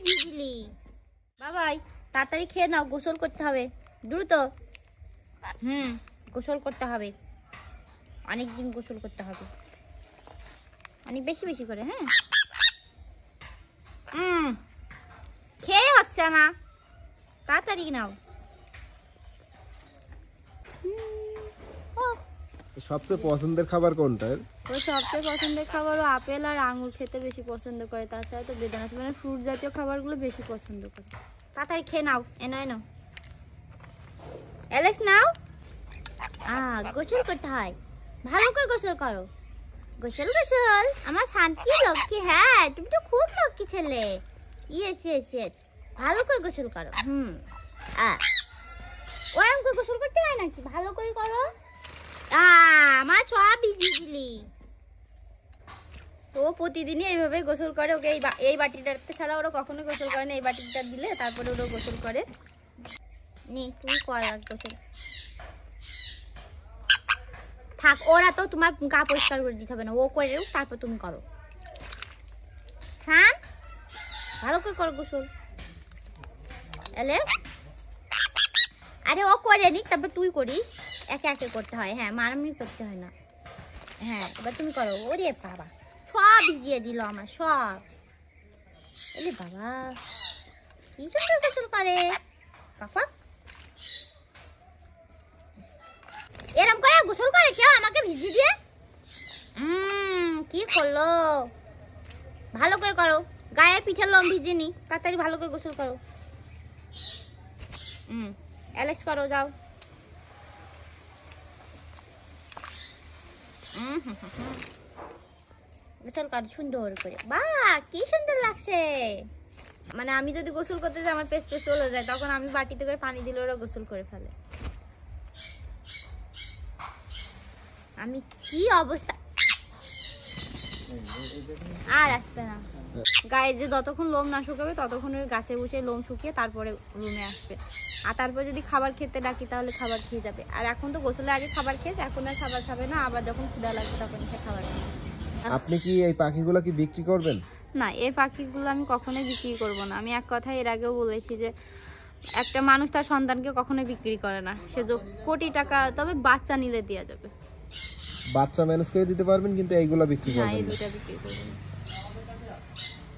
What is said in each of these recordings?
ভিজিয়ে দিলি বাবাই, তাড়াতাড়ি খেয়ে নাও, গোসল করতে হবে দ্রুত। গোসল করতে হবে, অনেকদিন গোসল করতে হবে, অনেক বেশি বেশি করে। হ্যাঁ খেয়ে হচ্ছে না, তাড়াতাড়ি নাও। সবচেয়ে পছন্দের খাবার কোনটা? ওই সবচেয়ে পছন্দের খাবার ও আপেল আর আঙুর খেতে বেশি পছন্দ করে, তাছাড়া তো বেদানা মানে ফ্রুট জাতীয় খাবারগুলো বেশি পছন্দ করে। তাড়াতাড়ি খেয়ে নাও, এনো এনো অ্যালেক্স নাও। গোসল করতে হয়, ভালো করে গোসল করো। গোসল গোসল আমার শান্তি লক্ষ্মী। হ্যাঁ তুমি তো খুব লক্ষ্মী ছেলে। ইয়েস ইয়েস ইয়েস, ভালো করে গোসল করো। ওরকম করে গোসল করতে হয় নাকি? ভালো করে করো। আমার সব ভিজিয়ে দিলি। তো প্রতিদিনই এইভাবে গোসল করে। ওকে এই বাটিটাতে ছাড়া ওরা কখনো গোসল করে না। এই বাটিটা দিলে তারপরে ওরা গোসল করে। নে তুই কর গোসল। থাক, ওরা তো তোমার গা পরিষ্কার করে দিতে হবে না, ও করে তারপর তুমি করো। হ্যাঁ ভালো করে করো গোসল। আরে ও করে নি, তারপর তুই করিস। একে একে করতে হয়। হ্যাঁ মারামারি করতে হয় না। হ্যাঁ এবার তুমি করো। ওরে বাবা, সব ভিজিয়ে দিল আমার সব। এলে বাবা কি সুন্দর গোসল করে পাপা। এরকম করে গোসল করে কেউ আমাকে ভিজিয়ে দিয়ে? কি করলো? ভালো করে করো, গায়ে পিঠের লোম ভিজিয়ে নি, তাড়াতাড়ি ভালো করে গোসল করো। অ্যালেক্স করো যাও। গোসল কর সুন্দর করে। বাহ কি সুন্দর লাগছে। মানে আমি যদি গোসল করতে যাই আমার পেছ পেছ চলে যায়, তখন আমি বাটিতে করে পানি দিলে ওরা গোসল করে ফেলে। আমি কি অবস্থা। আর আসবে না গায়ে, যে যতক্ষণ লোম না শুকাবে ততক্ষণ গাছে বসে লোম শুকিয়ে তারপরে রুমে আসবে। আর তারপর যদি খাবার খেতে ডাকি তাহলে খাবার খেয়ে যাবে। আর এখন তো গোসলের আগে খাবার খেয়েছে, এখন আর খাবার খাবে না। আবার যখন ক্ষুধা লাগবে তখন সে খাবার খাবে। আপনি কি এই পাখিগুলো কি বিক্রি করবেন? না, এই পাখিগুলো আমি কখনোই বিক্রি করব না। আমি এক কথা এর আগেও বলেছি যে একটা মানুষ তার সন্তানকে কখনোই বিক্রি করে না। সে কোটি টাকা, তবে বাচ্চা নিলে দেওয়া যাবে। বাচ্চা ম্যানেজ করে দিতে পারবেন, কিন্তু এইগুলো বিক্রি করবেন না? এই দুটো বিক্রি করব না।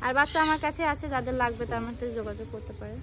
আর বাচ্চা আমার কাছে আছে, যাদের লাগবে তার মধ্যে যোগাযোগ করতে পারে।